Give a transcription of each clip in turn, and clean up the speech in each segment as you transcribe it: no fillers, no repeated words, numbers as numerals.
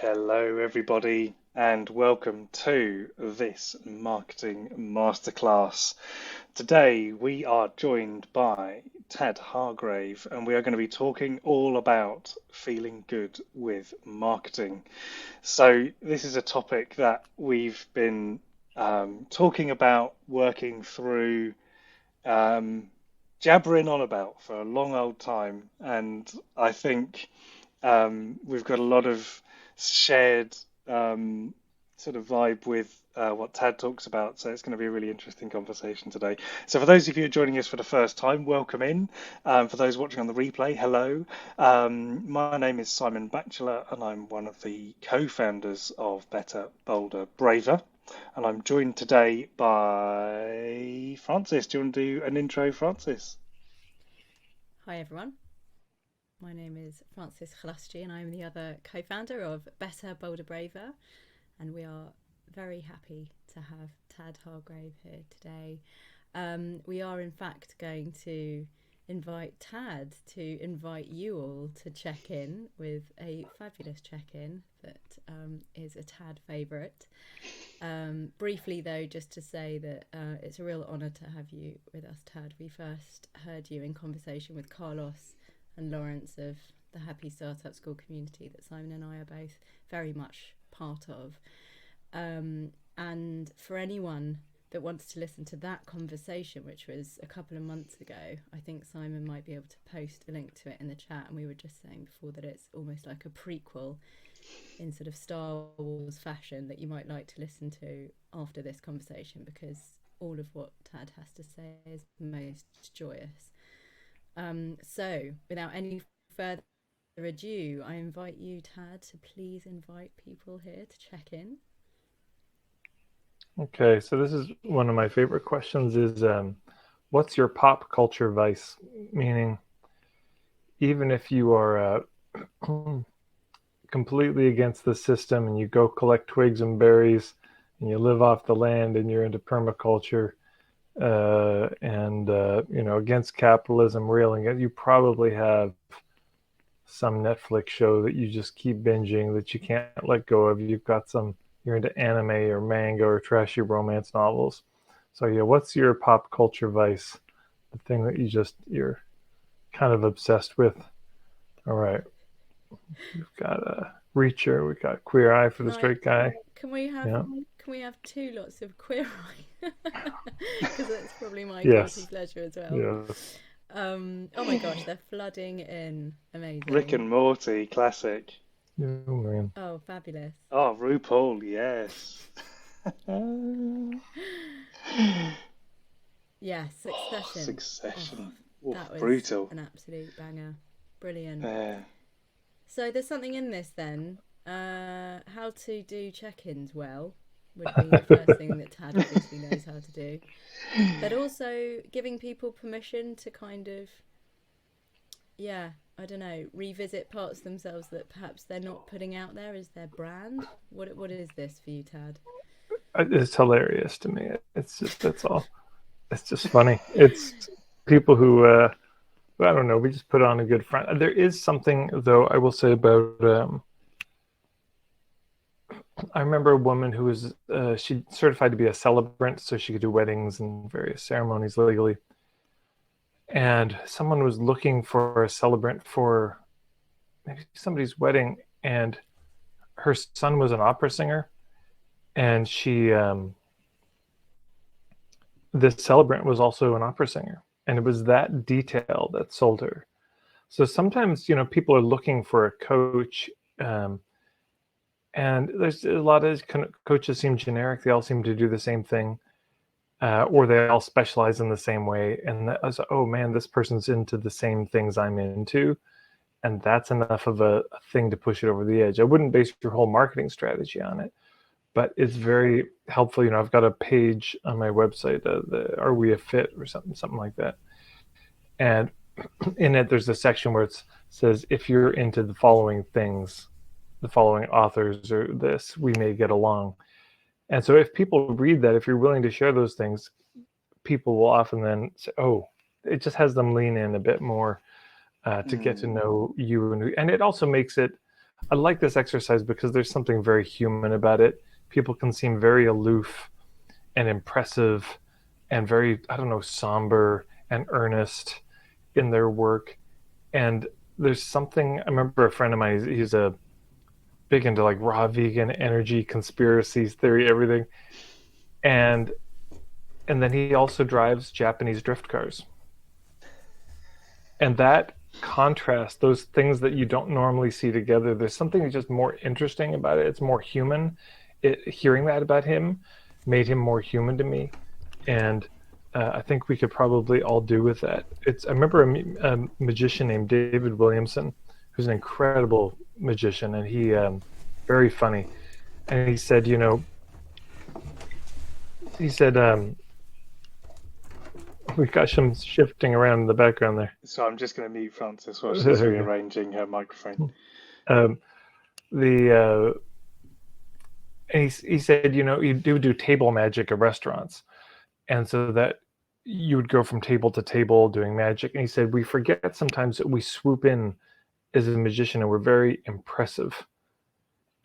Hello, everybody, and welcome to this marketing masterclass. Today, we are joined by Tad Hargrave, and we are going to be talking all about feeling good with marketing. So, this is a topic that we've been talking about, working through, um, jabbering on about for a long old time, and I think we've got a lot of shared sort of vibe with what Tad talks about. So it's going to be a really interesting conversation today. So for those of you joining us for the first time, welcome in. For those watching on the replay, hello. My name is Simon Batchelor, and I'm one of the co-founders of Better, Bolder, Braver. And I'm joined today by Francis. Do you want to do an intro, Francis? Hi everyone, my name is Francis Chalaschi and I'm the other co-founder of Better, Bolder, Braver, and we are very happy to have Tad Hargrave here today. We are in fact going to invite Tad to invite you all to check in with a fabulous check-in that is a Tad favourite. Briefly, though, just to say that it's a real honour to have you with us, Tad. We first heard you in conversation with Carlos and Lawrence of the Happy Startup School community that Simon and I are both very much part of. And for anyone that wants to listen to that conversation, which was a couple of months ago, I think Simon might be able to post a link to it in the chat. And we were just saying before that it's almost like a prequel in sort of Star Wars fashion that you might like to listen to after this conversation, because all of what Tad has to say is most joyous. So without any further ado, I invite you, Tad, to please invite people here to check in. Okay, so this is one of my favorite questions is what's your pop culture vice? Meaning, even if you are completely against the system and you go collect twigs and berries and you live off the land and you're into permaculture and against capitalism, railing it, you probably have some Netflix show that you just keep binging that you can't let go of. You're into anime or manga or trashy romance novels. So yeah, what's your pop culture vice? The thing that you're kind of obsessed with. All right, we've got a Reacher, we've got Queer Eye for the Nice. Straight Guy. Can we have Yeah. can we have two lots of queer eye? Because that's probably my guilty Yes. pleasure as well. Yes. Oh my gosh, they're flooding in. Rick Amazing. and Morty, classic. Oh man. Oh, fabulous. Oh, RuPaul, yes. Yeah, Oh, Succession. Oh, Succession. Oh, that was brutal. an absolute banger. Brilliant. Yeah. So there's something in this then. How to do check-ins well would be the first thing that Tad obviously knows how to do. But also giving people permission to kind of, yeah, I don't know, revisit parts of themselves that perhaps they're not putting out there as their brand. What is this for you, Tad? It's hilarious to me. It's just that's all. It's just funny. It's people who I don't know. We just put on a good front. There is something though I will say about. I remember a woman who was she certified to be a celebrant, so she could do weddings and various ceremonies legally. And someone was looking for a celebrant for maybe somebody's wedding, and her son was an opera singer, and she this celebrant was also an opera singer, and it was that detail that sold her. So sometimes people are looking for a coach. And there's a lot of coaches seem generic. They all seem to do the same thing, or they all specialize in the same way. And that was, oh man, this person's into the same things I'm into, and that's enough of a thing to push it over the edge. I wouldn't base your whole marketing strategy on it, but it's very helpful. I've got a page on my website, the Are We a Fit or something like that, and in it there's a section where it says if you're into the following things, the following authors or this, we may get along. And so if people read that, if you're willing to share those things, people will often then say, oh, it just has them lean in a bit more to get to Mm. know you. And it also makes it I like this exercise because there's something very human about it. People can seem very aloof and impressive and very, I don't know, somber and earnest in their work. And there's something, I remember a friend of mine, he's a big into like raw vegan energy, conspiracies, theory, everything. And then he also drives Japanese drift cars. And that contrast, those things that you don't normally see together, there's something just more interesting about it. It's more human. Hearing that about him made him more human to me. And I think we could probably all do with that. I remember a magician named David Williamson, who's an incredible magician, and he very funny. And he said, we got some shifting around in the background there. So I'm just going to mute Frances while she's rearranging her microphone. Um, the he said, you do table magic at restaurants, and so that you would go from table to table doing magic. And he said, we forget sometimes that we swoop in as a magician and we're very impressive.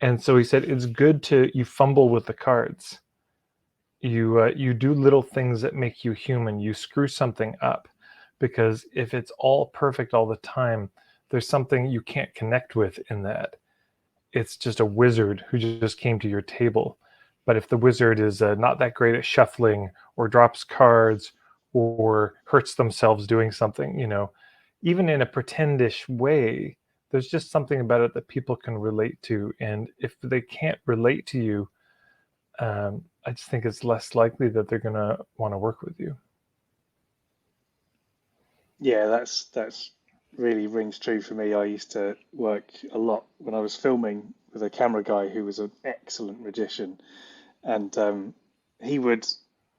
And so he said, it's good you fumble with the cards. You do little things that make you human. You screw something up, because if it's all perfect all the time, there's something you can't connect with in that. It's just a wizard who just came to your table. But if the wizard is not that great at shuffling, or drops cards, or hurts themselves doing something, even in a pretendish way, there's just something about it that people can relate to. And if they can't relate to you, I just think it's less likely that they're going to want to work with you. Yeah, that's really rings true for me. I used to work a lot when I was filming with a camera guy who was an excellent magician, and he would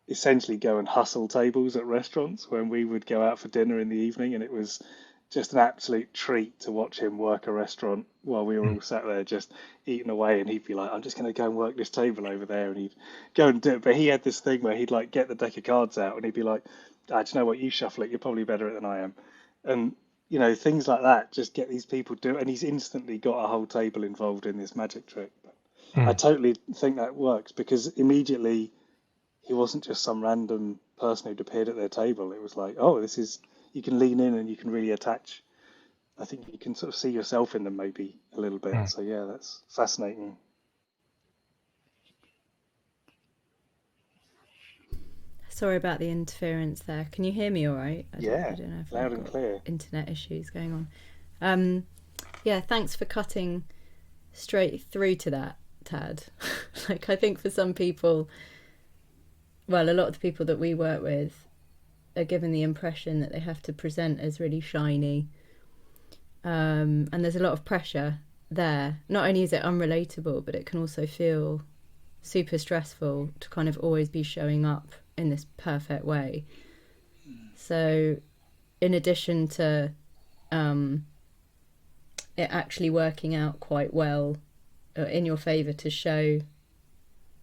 essentially go and hustle tables at restaurants when we would go out for dinner in the evening, and it was just an absolute treat to watch him work a restaurant while we were all sat there just eating away. And he'd be like, I'm just going to go and work this table over there. And he'd go and do it. But he had this thing where he'd like get the deck of cards out and he'd be like, do you know what? You shuffle it. You're probably better at it than I am. And, things like that just get these people do it. And he's instantly got a whole table involved in this magic trick. But I totally think that works, because immediately he wasn't just some random person who'd appeared at their table. It was like, oh, you can lean in and you can really attach. I think you can sort of see yourself in them maybe a little bit. So yeah, that's fascinating. Sorry about the interference there. Can you hear me all right? I don't know if loud and clear. Internet issues going on. Yeah, thanks for cutting straight through to that, Tad. I think for some people, well, a lot of the people that we work with are given the impression that they have to present as really shiny. And there's a lot of pressure there. Not only is it unrelatable, but it can also feel super stressful to kind of always be showing up in this perfect way. So in addition to it actually working out quite well in your favour to show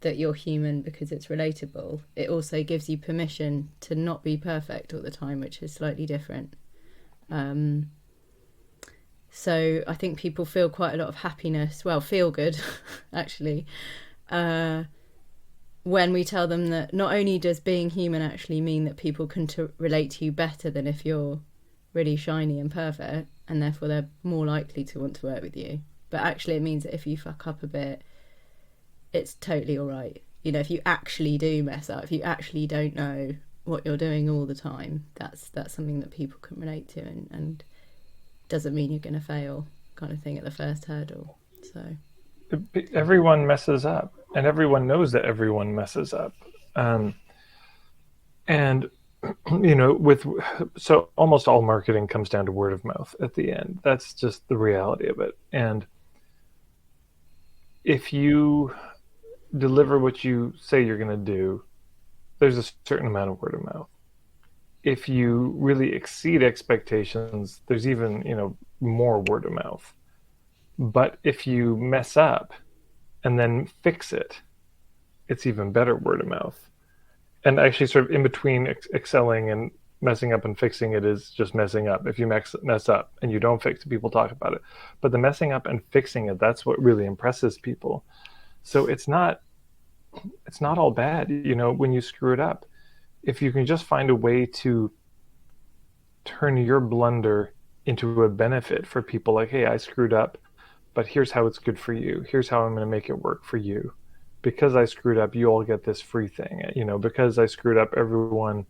that you're human because it's relatable, it also gives you permission to not be perfect all the time, which is slightly different. So I think people feel quite a lot of happiness, feel good actually, when we tell them that not only does being human actually mean that people can relate to you better than if you're really shiny and perfect, and therefore they're more likely to want to work with you, but actually it means that if you fuck up a bit, it's totally all right. If you actually do mess up, if you actually don't know what you're doing all the time, that's something that people can relate to, and doesn't mean you're going to fail, kind of thing, at the first hurdle. So everyone messes up, and everyone knows that everyone messes up. And so almost all marketing comes down to word of mouth at the end. That's just the reality of it. And if you deliver what you say you're going to do, there's a certain amount of word of mouth. If you really exceed expectations, there's even, more word of mouth. But if you mess up and then fix it, it's even better word of mouth. And actually, sort of in between excelling and messing up and fixing it is just messing up. If you mess up and you don't fix it, people talk about it. But the messing up and fixing it, that's what really impresses people. So it's not all bad, when you screw it up. If you can just find a way to turn your blunder into a benefit for people, like, hey, I screwed up, but here's how it's good for you. Here's how I'm going to make it work for you. Because I screwed up, you all get this free thing. Because I screwed up, everyone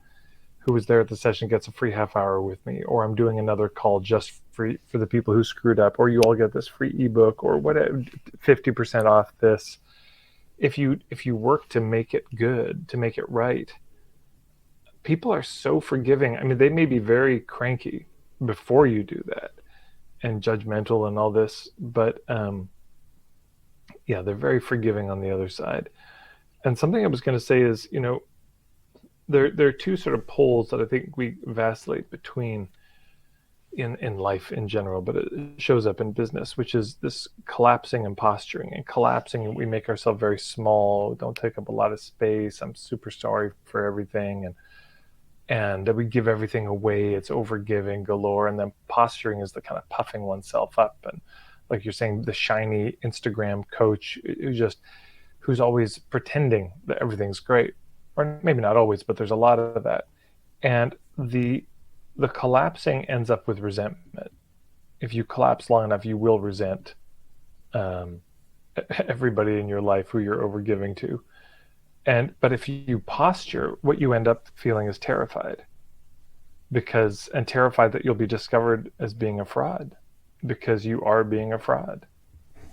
who was there at the session gets a free half hour with me, or I'm doing another call just free for the people who screwed up, or you all get this free ebook, or whatever, 50% off this. If you work to make it good, to make it right, people are so forgiving. I mean, they may be very cranky before you do that and judgmental and all this, but yeah, they're very forgiving on the other side. And something I was going to say is, there are two sort of poles that I think we vacillate between in life in general, but it shows up in business, which is this collapsing and posturing. And collapsing, we make ourselves very small, don't take up a lot of space, I'm super sorry for everything, and we give everything away, it's overgiving galore. And then posturing is the kind of puffing oneself up, and like you're saying, the shiny Instagram coach who's always pretending that everything's great, or maybe not always, but there's a lot of that. And the collapsing ends up with resentment. If you collapse long enough, you will resent everybody in your life who you're overgiving to. But if you posture, what you end up feeling is terrified, and terrified that you'll be discovered as being a fraud, because you are being a fraud.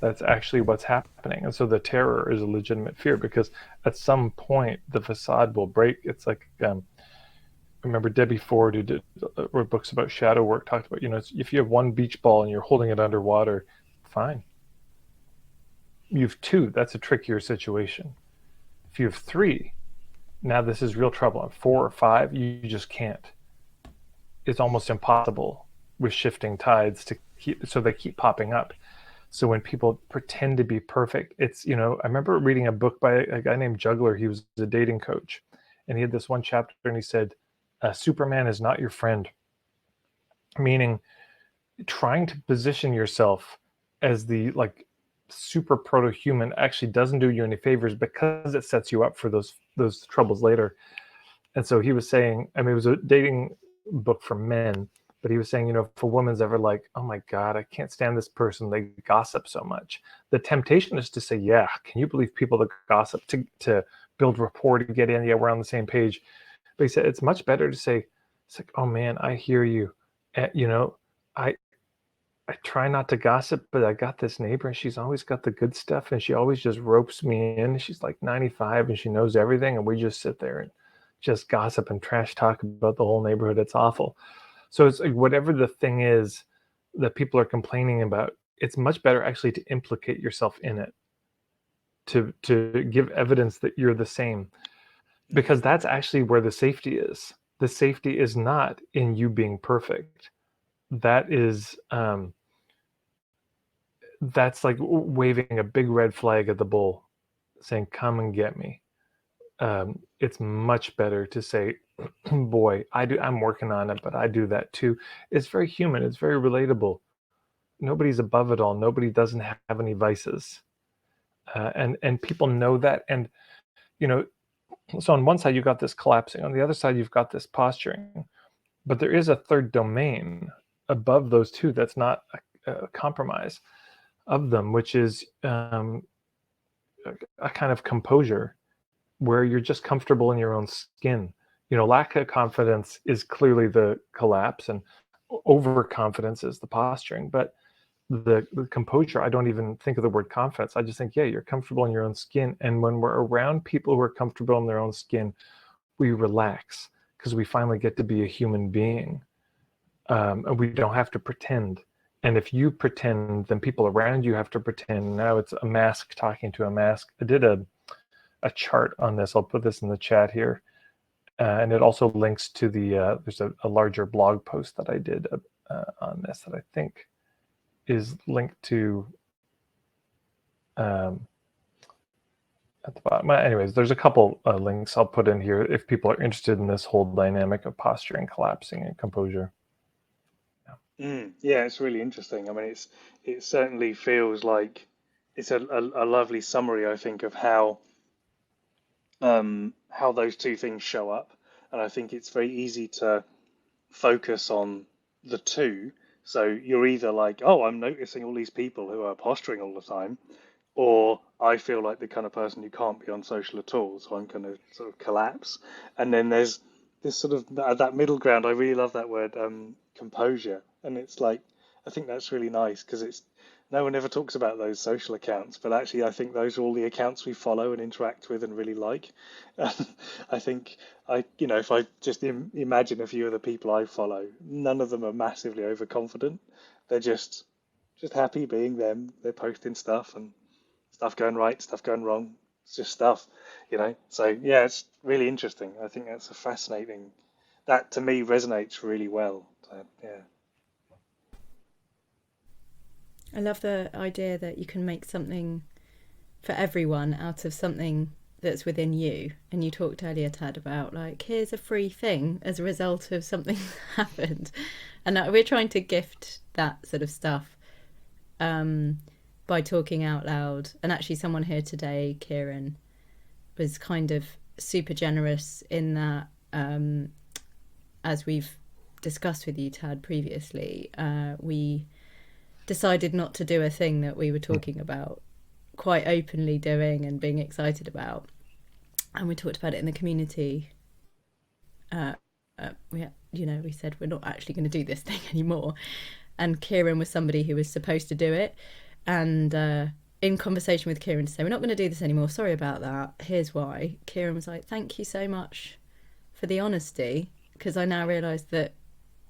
That's actually what's happening. And so the terror is a legitimate fear, because at some point the facade will break. It's like, remember Debbie Ford, who wrote books about shadow work, talked about, if you have one beach ball and you're holding it underwater, fine. You have two, that's a trickier situation. If you have three, now this is real trouble. And 4 or 5, you just can't. It's almost impossible with shifting tides so they keep popping up. So when people pretend to be perfect, it's, I remember reading a book by a guy named Juggler. He was a dating coach, and he had this one chapter, and he said, Superman is not your friend. Meaning, trying to position yourself as the super proto-human actually doesn't do you any favors, because it sets you up for those troubles later. And so he was saying, I mean, it was a dating book for men, but he was saying, if a woman's ever like, oh my God, I can't stand this person, they gossip so much, the temptation is to say, yeah, can you believe people that gossip, to build rapport, to get in, yeah, we're on the same page. But he said it's much better to say, it's like, oh man, I hear you. I try not to gossip, but I got this neighbor, and she's always got the good stuff, and she always just ropes me in. She's like 95 and she knows everything, and we just sit there and just gossip and trash talk about the whole neighborhood. It's awful. So it's like, whatever the thing is that people are complaining about, it's much better actually to implicate yourself in it, to give evidence that you're the same, because that's actually where the safety is. The safety is not in you being perfect. That is that's like waving a big red flag at the bull, saying, come and get me. It's much better to say, boy, I'm working on it, but I do that too. It's very human, it's very relatable. Nobody's above it all. Nobody doesn't have any vices, and people know that. And so on one side you've got this collapsing, on the other side you've got this posturing, but there is a third domain above those two that's not a compromise of them, which is a kind of composure, where you're just comfortable in your own skin. Lack of confidence is clearly the collapse, and overconfidence is the posturing. But the composure, I don't even think of the word confidence. I just think, yeah, you're comfortable in your own skin. And when we're around people who are comfortable in their own skin, we relax, because we finally get to be a human being, and we don't have to pretend. And if you pretend, then people around you have to pretend. Now it's a mask talking to a mask. I did a chart on this. I'll put this in the chat here. And it also links to there's a larger blog post that I did on this that I think is linked to at the bottom. Anyways, there's a couple links I'll put in here if people are interested in this whole dynamic of posturing, collapsing, and composure. Yeah, it's really interesting. I mean, it certainly feels like it's a lovely summary, I think, of how those two things show up. And I think it's very easy to focus on the two. So you're either like, oh, I'm noticing all these people who are posturing all the time, or I feel like the kind of person who can't be on social at all, so I'm going to sort of collapse. And then there's this sort of that middle ground. I really love that word, composure, and it's like I think that's really nice because it's no one ever talks about those social accounts, but actually I think those are all the accounts we follow and interact with and really like. I think if I just imagine a few of the people I follow, none of them are massively overconfident. They're just happy being them. They're posting stuff and stuff going right, stuff going wrong. It's just stuff. So yeah, it's really interesting. I think that's a fascinating. That to me resonates really well. So, yeah. I love the idea that you can make something for everyone out of something that's within you. And you talked earlier, Tad, about like, here's a free thing as a result of something that happened. And we're trying to gift that sort of stuff by talking out loud. And actually, someone here today, Kieran, was kind of super generous in that, as we've discussed with you, Tad, previously, we decided not to do a thing that we were talking about quite openly doing and being excited about. And we talked about it in the community. We said we're not actually going to do this thing anymore. And Kieran was somebody who was supposed to do it. And in conversation with Kieran to say, we're not going to do this anymore. Sorry about that. Here's why. Kieran was like, thank you so much for the honesty. Because I now realise that,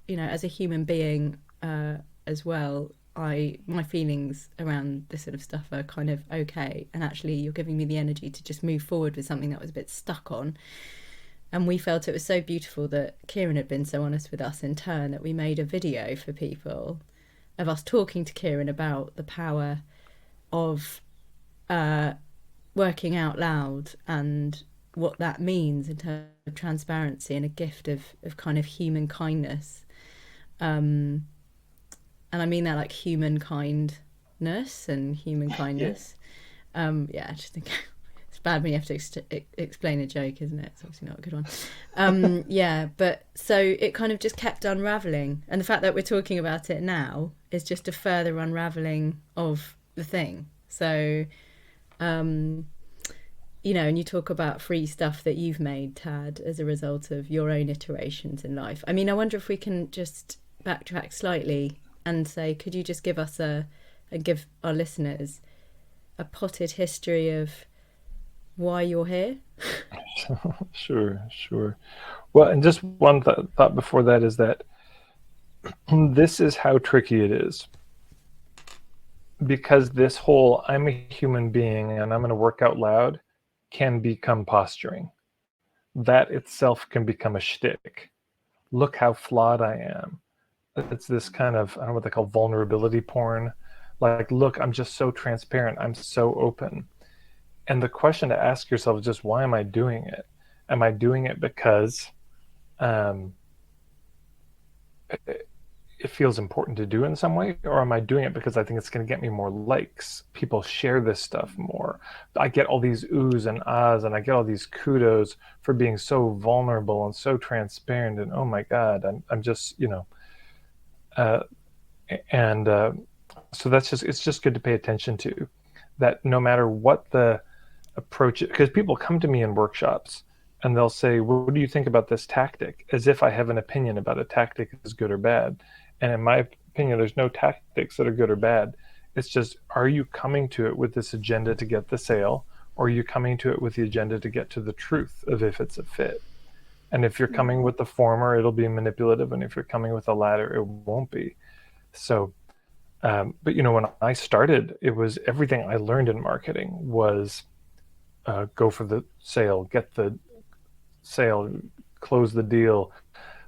as a human being as well, my feelings around this sort of stuff are kind of okay, and actually you're giving me the energy to just move forward with something that was a bit stuck on. And we felt it was so beautiful that Kieran had been so honest with us in turn that we made a video for people of us talking to Kieran about the power of working out loud and what that means in terms of transparency and a gift of kind of human kindness. And I mean that like human kindness and human kindness. I just think it's bad when you have to explain a joke, isn't it? It's obviously not a good one. But so it kind of just kept unraveling. And the fact that we're talking about it now is just a further unraveling of the thing. So, and you talk about free stuff that you've made, Tad, as a result of your own iterations in life. I mean, I wonder if we can just backtrack slightly and say, could you just give us and give our listeners a potted history of why you're here? Sure. Well, and just one thought before that is that this is how tricky it is. Because this whole I'm a human being and I'm going to work out loud can become posturing. That itself can become a shtick. Look how flawed I am. It's this kind of, I don't know what they call vulnerability porn. Like, look, I'm just so transparent. I'm so open. And the question to ask yourself is just, why am I doing it? Am I doing it because it feels important to do in some way? Or am I doing it because I think it's going to get me more likes? People share this stuff more. I get all these oohs and ahs, and I get all these kudos for being so vulnerable and so transparent. And oh my God, I'm just, so it's just good to pay attention to that. No matter what the approach, because people come to me in workshops and they'll say, what do you think about this tactic? As if I have an opinion about a tactic is good or bad. And in my opinion, there's no tactics that are good or bad. It's just, are you coming to it with this agenda to get the sale, or are you coming to it with the agenda to get to the truth of if it's a fit? And if you're coming with the former, it'll be manipulative. And if you're coming with the latter, it won't be. So, but when I started, it was everything I learned in marketing was go for the sale, get the sale, close the deal.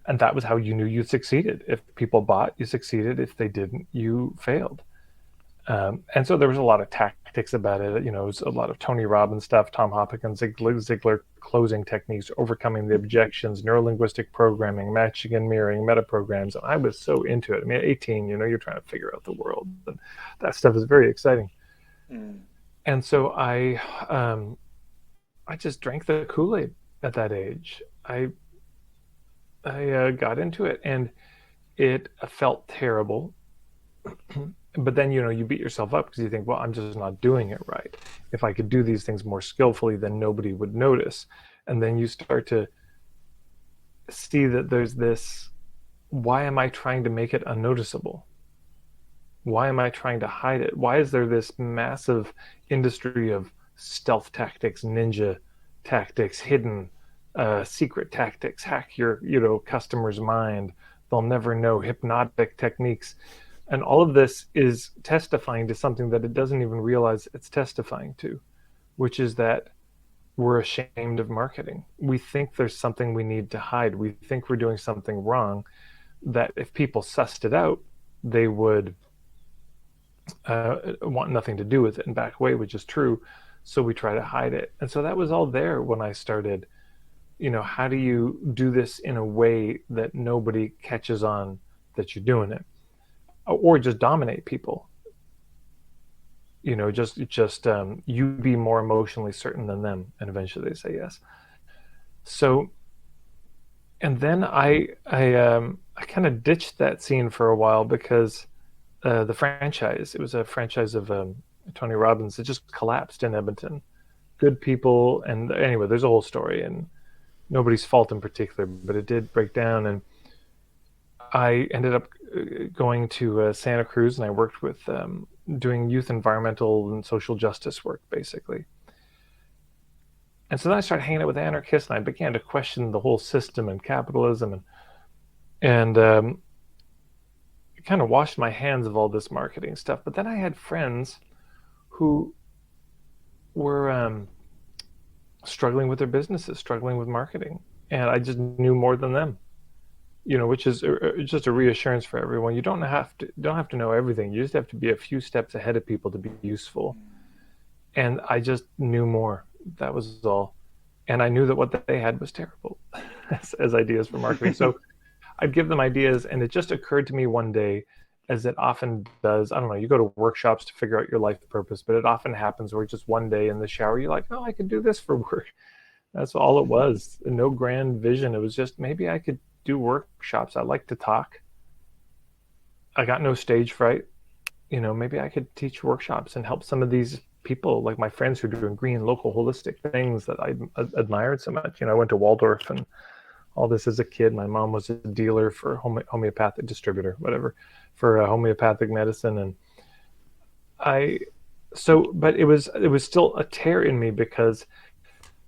And that was how you knew you succeeded. If people bought, you succeeded. If they didn't, you failed. And so there was a lot of tactics about it. It was a lot of Tony Robbins stuff, Tom Hopkins, Ziegler closing techniques, overcoming the objections, neurolinguistic programming, matching and mirroring, metaprograms. And I was so into it. I mean, at 18, you're trying to figure out the world. And that stuff is very exciting. Mm. And so I just drank the Kool-Aid at that age. I got into it, and it felt terrible. But then you beat yourself up because you think, well, I'm just not doing it right. If I could do these things more skillfully, then nobody would notice. And then you start to see that there's this, why am I trying to make it unnoticeable? Why am I trying to hide it? Why is there this massive industry of stealth tactics, ninja tactics, hidden secret tactics, hack your customer's mind, they'll never know, hypnotic techniques? And all of this is testifying to something that it doesn't even realize it's testifying to, which is that we're ashamed of marketing. We think there's something we need to hide. We think we're doing something wrong, that if people sussed it out, they would want nothing to do with it and back away, which is true. So we try to hide it. And so that was all there when I started. How do you do this in a way that nobody catches on that you're doing it? Or just dominate people. Just you be more emotionally certain than them, and eventually they say yes. So, and then I kind of ditched that scene for a while because the franchise, it was a franchise of Tony Robbins, it just collapsed in Edmonton. Good people, and anyway, there's a whole story, and nobody's fault in particular, but it did break down, and I ended up going to Santa Cruz, and I worked with doing youth environmental and social justice work, basically. And so then I started hanging out with anarchists, and I began to question the whole system and capitalism, and kind of washed my hands of all this marketing stuff. But then I had friends who were struggling with their businesses, struggling with marketing, and I just knew more than them. Which is just a reassurance for everyone. You don't have to know everything. You just have to be a few steps ahead of people to be useful. And I just knew more. That was all. And I knew that what they had was terrible as ideas for marketing. So I'd give them ideas, and it just occurred to me one day, as it often does. I don't know, you go to workshops to figure out your life purpose, but it often happens where just one day in the shower, you're like, oh, I could do this for work. That's all it was. No grand vision. It was just, maybe I could do workshops. I like to talk. I got no stage fright. Maybe I could teach workshops and help some of these people, like my friends who are doing green, local, holistic things that I admired so much. I went to Waldorf and all this as a kid. My mom was a dealer for homeopathic distributor, whatever, for homeopathic medicine. And but it was still a tear in me because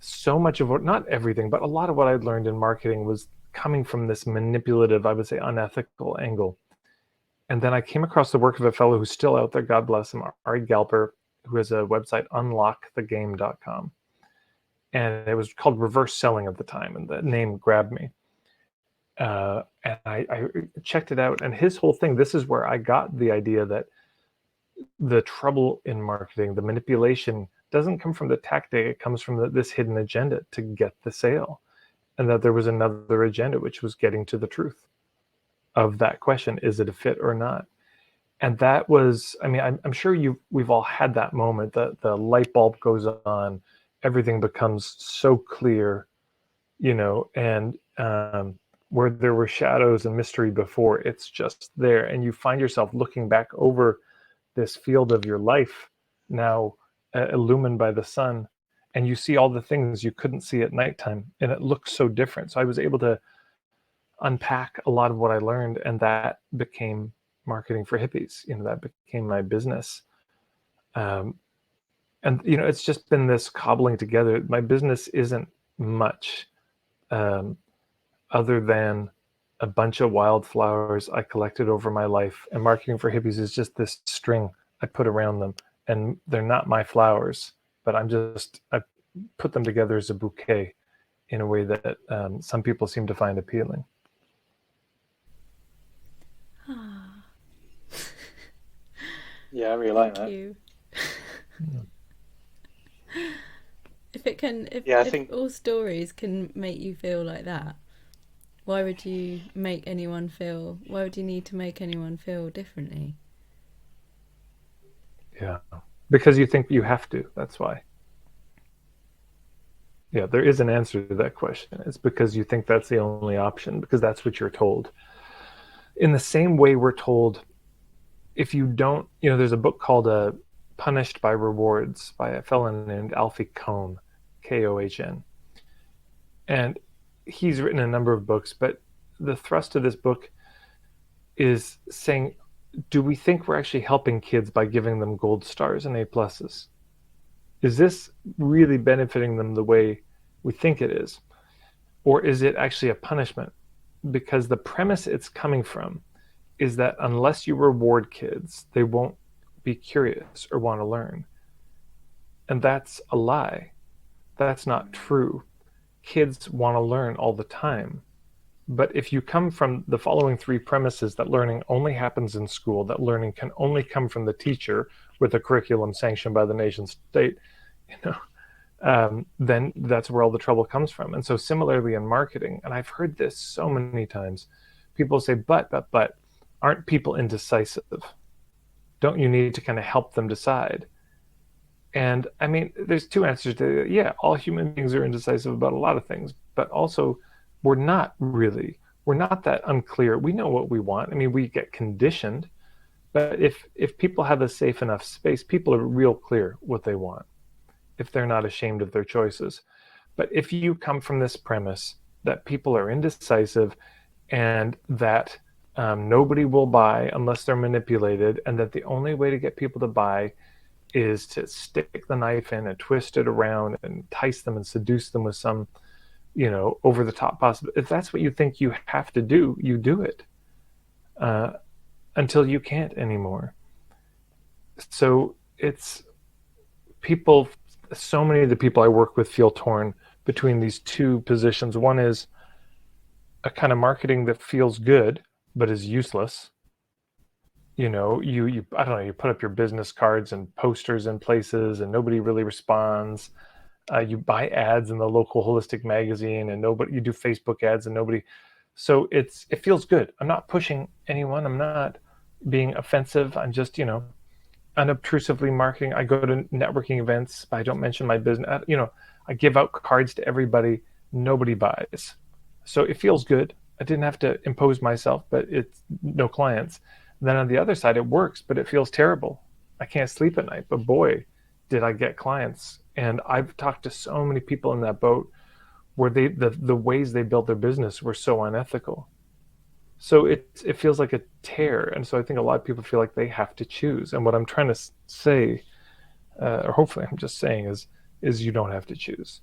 so much of what, not everything, but a lot of what I'd learned in marketing was coming from this manipulative, I would say unethical angle. And then I came across the work of a fellow who's still out there, God bless him, Ari Galper, who has a website, unlockthegame.com. And it was called reverse selling at the time, and the name grabbed me. And I checked it out, and his whole thing, this is where I got the idea that the trouble in marketing, the manipulation, doesn't come from the tactic, it comes from this hidden agenda to get the sale. And that there was another agenda, which was getting to the truth of that question: is it a fit or not? And that was, I mean, I'm sure we've all had that moment that the light bulb goes on, everything becomes so clear, and where there were shadows and mystery before, it's just there, and you find yourself looking back over this field of your life now, illumined by the sun. And you see all the things you couldn't see at nighttime, and it looks so different. So I was able to unpack a lot of what I learned, and that became marketing for hippies. That became my business. And it's just been this cobbling together. My business isn't much other than a bunch of wildflowers I collected over my life, and marketing for hippies is just this string I put around them, and they're not my flowers. But I put them together as a bouquet in a way that some people seem to find appealing. Yeah, I really like Thank that. you. Yeah. If it can, Yeah, I if think all stories can make you feel like that, why would you make anyone feel? Why would you need to make anyone feel differently? Yeah. Because you think you have to. That's why. Yeah, there is an answer to that question. It's because you think that's the only option, because that's what you're told. In the same way, we're told if you don't, there's a book called Punished by Rewards by a fellow named Alfie Kohn, Kohn. And he's written a number of books, but the thrust of this book is saying, do we think we're actually helping kids by giving them gold stars and A pluses? Is this really benefiting them the way we think it is? Or is it actually a punishment? Because the premise it's coming from is that unless you reward kids, they won't be curious or want to learn. And that's a lie. That's not true. Kids want to learn all the time. But if you come from the following three premises, that learning only happens in school, that learning can only come from the teacher with a curriculum sanctioned by the nation state, you know, then that's where all the trouble comes from. And so similarly in marketing, and I've heard this so many times, people say, but, aren't people indecisive? Don't you need to kind of help them decide? And I mean, there's two answers to it. Yeah, all human beings are indecisive about a lot of things, but also we're not really. We're not that unclear. We know what we want. I mean, we get conditioned, but if people have a safe enough space, people are real clear what they want if they're not ashamed of their choices. But if you come from this premise that people are indecisive and that nobody will buy unless they're manipulated, and that the only way to get people to buy is to stick the knife in and twist it around and entice them and seduce them with some, over the top possible. If that's what you think you have to do, you do it uh, until you can't anymore. So it's people, so many of the people I work with feel torn between these two positions. One is a kind of marketing that feels good but is useless. You I don't know, you put up your business cards and posters in places and nobody really responds. You buy ads in the local holistic magazine and nobody, you do Facebook ads and nobody. So it feels good. I'm not pushing anyone. I'm not being offensive. I'm just, unobtrusively marketing. I go to networking events, but I don't mention my business. I give out cards to everybody. Nobody buys. So it feels good. I didn't have to impose myself, but it's no clients. Then on the other side, it works, but it feels terrible. I can't sleep at night, but boy, did I get clients. And I've talked to so many people in that boat where the ways they built their business were so unethical. So it feels like a tear, and so I think a lot of people feel like they have to choose. And what I'm trying to say, or hopefully I'm just saying, is you don't have to choose.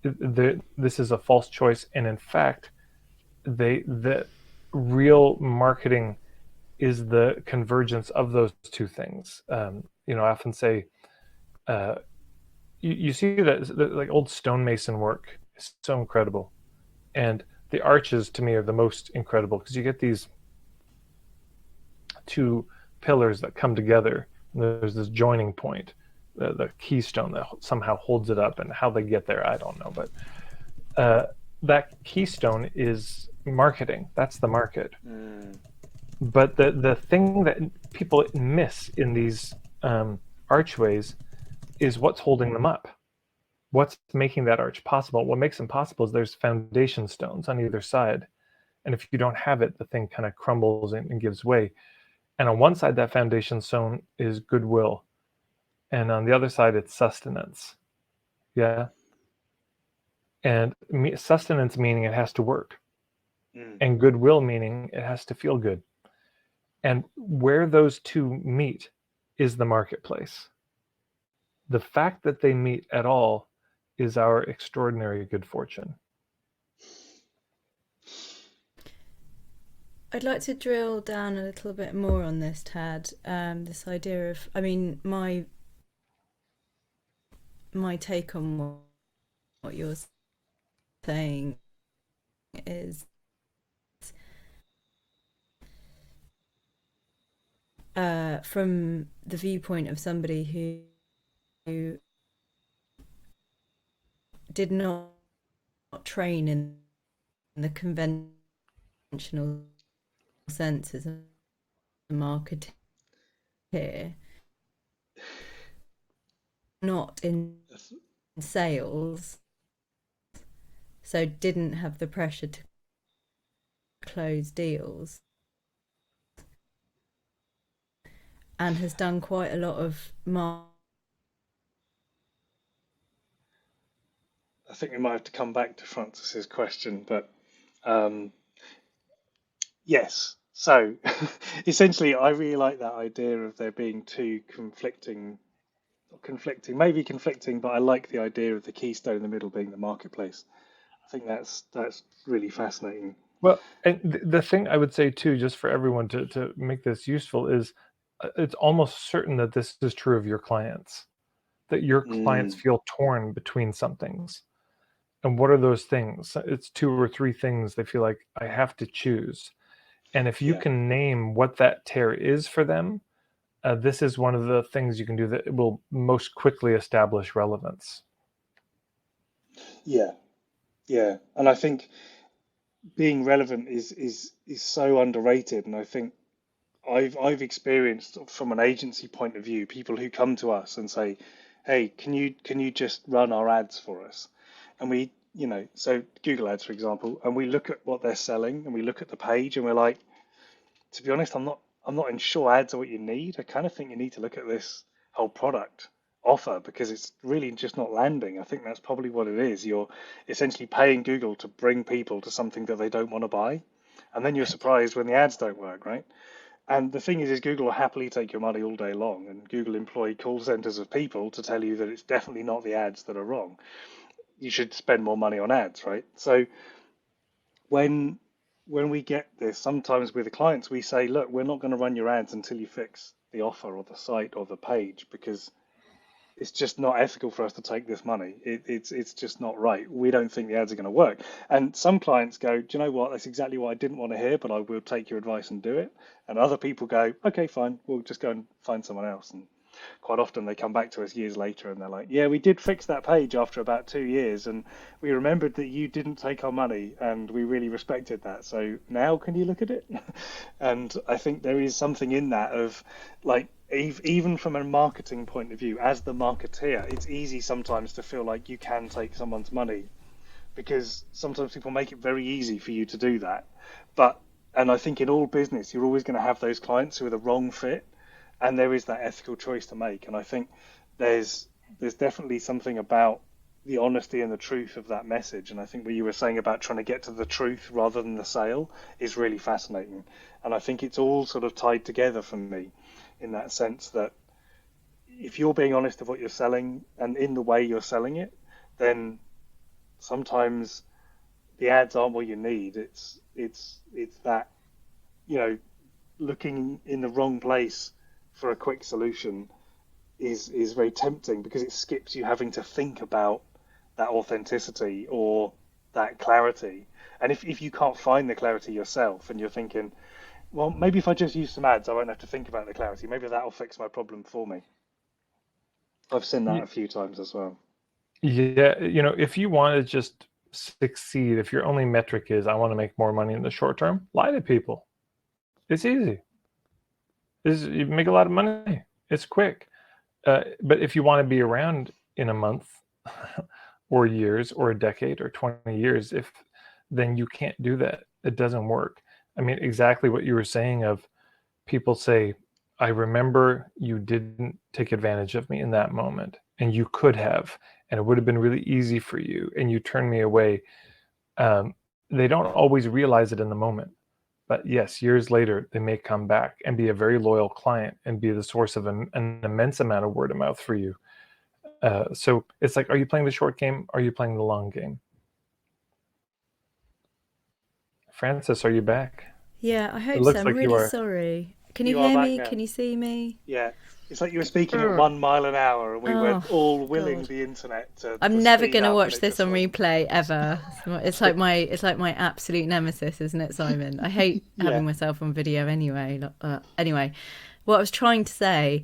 This is a false choice, and in fact, the real marketing is the convergence of those two things. I often say, uh, you see that like old stonemason work is so incredible, and the arches to me are the most incredible because you get these two pillars that come together. And there's this joining point, the keystone that somehow holds it up, and how they get there, I don't know. But that keystone is marketing. That's the market. mm, But the thing that people miss in these archways is what's holding them up. What's making that arch possible? What makes them possible is there's foundation stones on either side. And if you don't have it, the thing kind of crumbles and gives way. And on one side, that foundation stone is goodwill. And on the other side, it's sustenance. Yeah. And sustenance meaning it has to work. mm. And goodwill meaning it has to feel good. And where those two meet is the marketplace. The fact that they meet at all is our extraordinary good fortune. I'd like to drill down a little bit more on this, Tad. This idea of, I mean, my take on what you're saying is from the viewpoint of somebody who did not train in the conventional sense as a marketeer, not in sales, so didn't have the pressure to close deals, and has done quite a lot of I think we might have to come back to Francis's question, but yes. So essentially, I really like that idea of there being two maybe conflicting, but I like the idea of the keystone in the middle being the marketplace. I think that's really fascinating. Well, and the thing I would say too, just for everyone to make this useful, is it's almost certain that this is true of your clients, that your clients Mm, feel torn between some things. And what are those things? It's 2 or 3 things they feel like I have to choose. And if you yeah, can name what that tear is for them, this is one of the things you can do that will most quickly establish relevance. yeah, yeah. And I think being relevant is so underrated. And I think I've experienced from an agency point of view, people who come to us and say, "Hey, can you just run our ads for us?" And we, so Google Ads, for example, and we look at what they're selling and we look at the page and we're like, to be honest, I'm not sure ads are what you need. I kind of think you need to look at this whole product offer because it's really just not landing. I think that's probably what it is. You're essentially paying Google to bring people to something that they don't want to buy. And then you're surprised when the ads don't work, right? And the thing is Google will happily take your money all day long, and Google employ call centers of people to tell you that it's definitely not the ads that are wrong. You should spend more money on ads, right? So when when we get this, sometimes with the clients, we say, look, we're not going to run your ads until you fix the offer or the site or the page because it's just not ethical for us to take this money. It's just not right. We don't think the ads are going to work. And some clients go, do you know what? That's exactly what I didn't want to hear, but I will take your advice and do it. And other people go, okay, fine, we'll just go and find someone else. And quite often they come back to us years later and they're like, yeah, we did fix that page after about 2 years, and we remembered that you didn't take our money, and we really respected that. So now can you look at it? And I think there is something in that of like, even from a marketing point of view, as the marketeer, it's easy sometimes to feel like you can take someone's money because sometimes people make it very easy for you to do that. But, and I think in all business, you're always going to have those clients who are the wrong fit, and there is that ethical choice to make. And I think there's there's definitely something about the honesty and the truth of that message. And I think what you were saying about trying to get to the truth rather than the sale is really fascinating. And I think it's all sort of tied together for me in that sense that if you're being honest of what you're selling and in the way you're selling it, then sometimes the ads aren't what you need. It's that, you know, looking in the wrong place for a quick solution is very tempting because it skips you having to think about that authenticity or that clarity. And if you can't find the clarity yourself and you're thinking, well, maybe if I just use some ads, I won't have to think about the clarity. Maybe that'll fix my problem for me. I've seen that a few times as well. Yeah, if you want to just succeed, if your only metric is I want to make more money in the short term, lie to people. It's easy. You make a lot of money. It's quick. But if you want to be around in a month or years or a decade or 20 years, then you can't do that. It doesn't work. I mean, exactly what you were saying of people say, I remember you didn't take advantage of me in that moment, and you could have, and it would have been really easy for you, and you turned me away. They don't always realize it in the moment. But yes, years later, they may come back and be a very loyal client and be the source of an immense amount of word of mouth for you. So it's like, are you playing the short game? Are you playing the long game? Francis, are you back? Yeah, I It hope so. looks I'm like you really are. sorry. Can you You are hear back me? now. Can you see me? Yeah. It's like you were speaking at Ugh. 1 mile an hour, and we were Oh all willing God. the internet to I'm never speed gonna up, and watch it this just on wasn't. replay ever. It's like my absolute nemesis, isn't it, Simon? I hate Yeah. having myself on video anyway. Anyway, what I was trying to say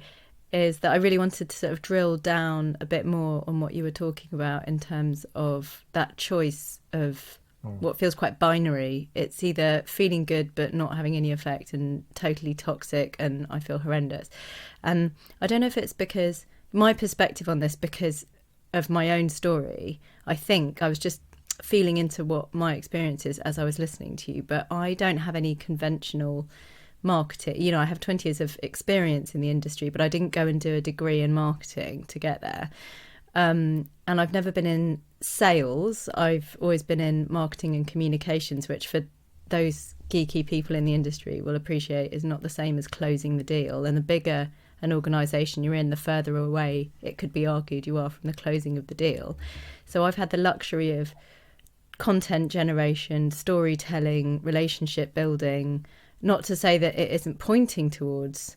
is that I really wanted to sort of drill down a bit more on what you were talking about in terms of that choice of what feels quite binary. It's either feeling good but not having any effect and totally toxic, and I feel horrendous. And I don't know if it's because my perspective on this, because of my own story, I think I was just feeling into what my experience is as I was listening to you, but I don't have any conventional marketing. You know, I have 20 years of experience in the industry, but I didn't go and do a degree in marketing to get there. And I've never been in sales. I've always been in marketing and communications, which for those geeky people in the industry will appreciate is not the same as closing the deal. And the bigger an organisation you're in, the further away it could be argued you are from the closing of the deal. So I've had the luxury of content generation, storytelling, relationship building. Not to say that it isn't pointing towards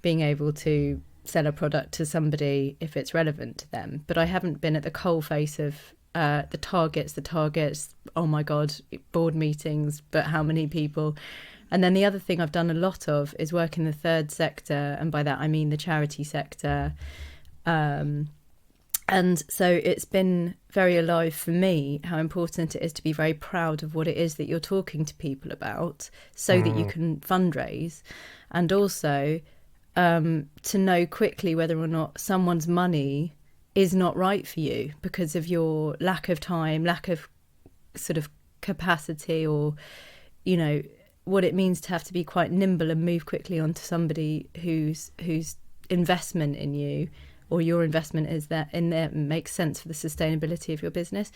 being able to sell a product to somebody if it's relevant to them, but I haven't been at the coalface of the targets. Oh my God, board meetings, but how many people? And then the other thing I've done a lot of is work in the third sector, and by that I mean the charity sector. And so it's been very alive for me how important it is to be very proud of what it is that you're talking to people about so that you can fundraise, and also to know quickly whether or not someone's money is not right for you because of your lack of time, lack of sort of capacity, or, you know, what it means to have to be quite nimble and move quickly onto somebody whose investment in you or your investment is that in there makes sense for the sustainability of your business.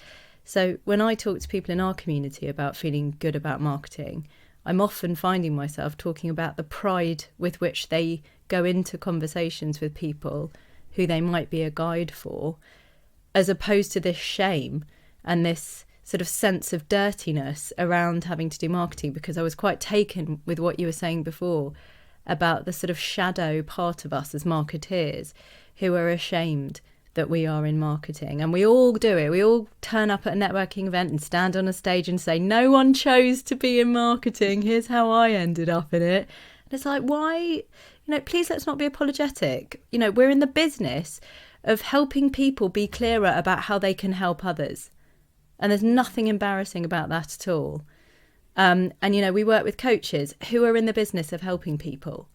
So when I talk to people in our community about feeling good about marketing, I'm often finding myself talking about the pride with which they go into conversations with people who they might be a guide for, as opposed to this shame and this sort of sense of dirtiness around having to do marketing, because I was quite taken with what you were saying before about the sort of shadow part of us as marketeers who are ashamed that we are in marketing. And we all do it. We all turn up at a networking event and stand on a stage and say, no one chose to be in marketing. Here's how I ended up in it. And it's like, why? You know, please let's not be apologetic. You know, we're in the business of helping people be clearer about how they can help others. And there's nothing embarrassing about that at all. And, you know, we work with coaches who are in the business of helping people.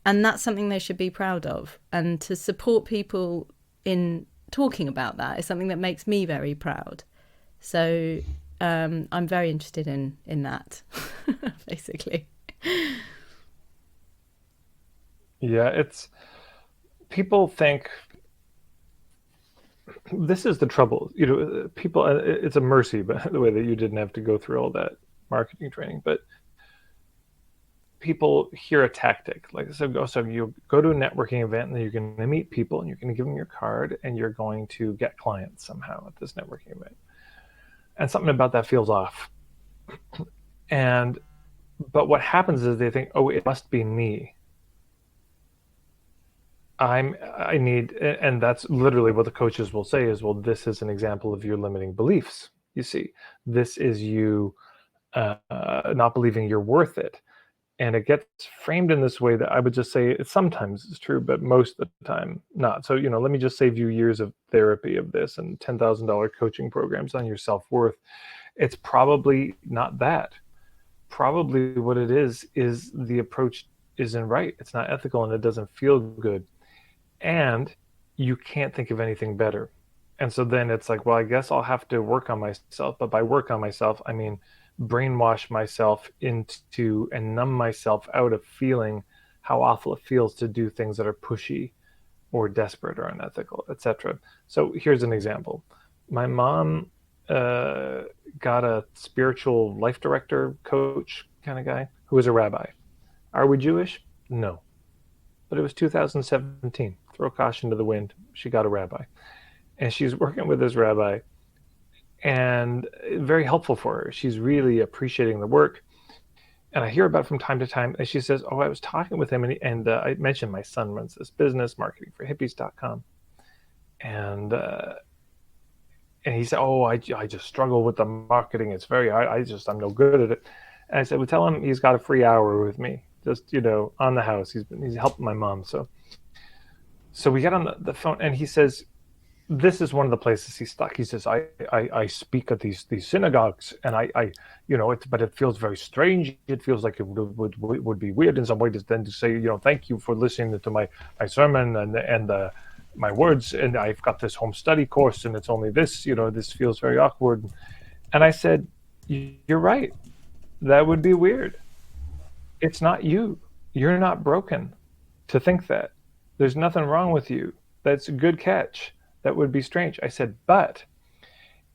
And that's something they should be proud of. And to support people in talking about that is something that makes me very proud. So I'm very interested in that, basically. Yeah, it's people think this is the trouble. You know, people. It's a mercy, but the way that you didn't have to go through all that marketing training, but people hear a tactic like so you go to a networking event and you're going to meet people and you're going to give them your card and you're going to get clients somehow at this networking event, and something about that feels off. But what happens is they think, oh, it must be me. I need, and that's literally what the coaches will say is, well, this is an example of your limiting beliefs. You see, this is you not believing you're worth it. And it gets framed in this way that I would just say it sometimes is true, but most of the time not. So, you know, let me just save you years of therapy of this and $10,000 coaching programs on your self-worth. It's probably not that. Probably what it is the approach isn't right. It's not ethical and it doesn't feel good. And you can't think of anything better. And so then it's like, well, I guess I'll have to work on myself. But by work on myself, I mean brainwash myself into and numb myself out of feeling how awful it feels to do things that are pushy or desperate or unethical, etc. So here's an example. My mom got a spiritual life director coach kind of guy who was a rabbi. Are we Jewish? No. But it was 2017. Throw caution to the wind. She got a rabbi. And she's working with this rabbi, and very helpful for her. She's really appreciating the work. and I hear about it from time to time. And she says, "Oh, I was talking with him, and I mentioned my son runs this business, marketingforhippies.com, and he said, "Oh, I just struggle with the marketing. It's very I'm no good at it." And I said, "Well, tell him he's got a free hour with me, just on the house. He's helping my mom." So we get on the phone, and he says, this is one of the places he's stuck. He says, I speak at these synagogues, and I but it feels very strange. It feels like it would be weird in some way then to say, thank you for listening to my sermon and my words, and I've got this home study course, and it's only this. This feels very awkward. And I said, you're right. That would be weird. It's not you. You're not broken to think that. There's nothing wrong with you. That's a good catch. That would be strange. I said, but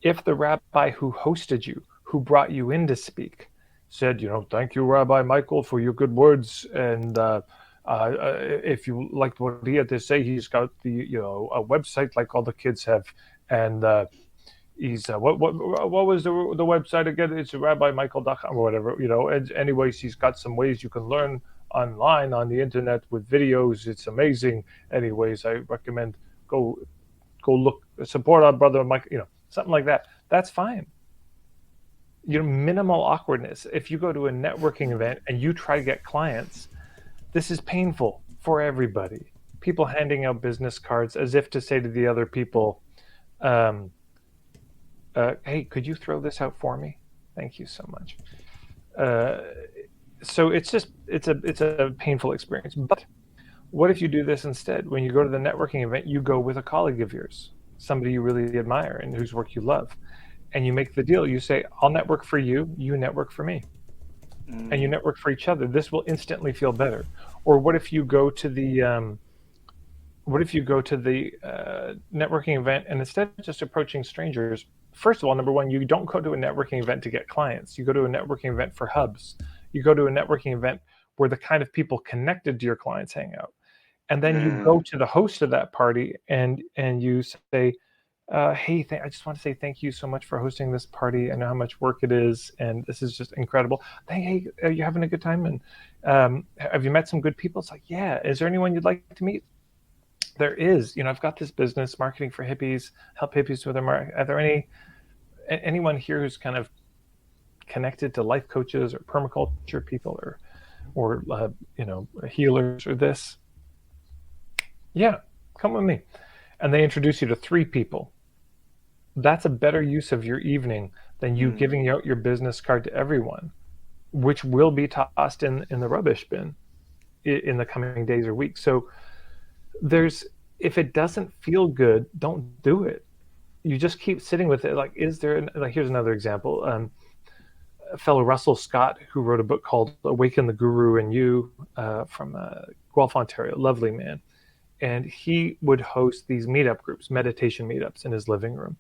if the rabbi who hosted you, who brought you in to speak, said, thank you, Rabbi Michael, for your good words, and if you liked what he had to say, he's got a website like all the kids have, and he's what was the website again? It's rabbimichael.com or whatever, And anyways, he's got some ways you can learn online on the internet with videos. It's amazing. Anyways, I recommend go look, support our brother Mike, something like that. That's fine. Minimal awkwardness. If you go to a networking event and you try to get clients, this is painful for everybody. People handing out business cards as if to say to the other people, hey, could you throw this out for me? Thank you so much. So it's a painful experience. But what if you do this instead? When you go to the networking event, you go with a colleague of yours, somebody you really admire and whose work you love, and you make the deal. You say, I'll network for you, you network for me. And you network for each other. This will instantly feel better. Or what if you go to the networking event, and instead of just approaching strangers, first of all, number one, you don't go to a networking event to get clients. You go to a networking event for hubs. You go to a networking event where the kind of people connected to your clients hang out. And then you go to the host of that party and you say, hey, I just want to say thank you so much for hosting this party. I know how much work it is, and this is just incredible. Hey, are you having a good time? And have you met some good people? It's like, yeah. Is there anyone you'd like to meet? There is. I've got this business, marketing for hippies, help hippies with their marketing. Are there anyone here who's kind of connected to life coaches or permaculture people or healers or this? Yeah, come with me. And they introduce you to 3 people. That's a better use of your evening than you giving out your business card to everyone, which will be tossed in the rubbish bin in the coming days or weeks. So if it doesn't feel good, don't do it. You just keep sitting with it. Like, here's another example. A fellow Russell Scott, who wrote a book called Awaken the Guru in You, from Guelph, Ontario, lovely man. And he would host these meetup groups, meditation meetups in his living room.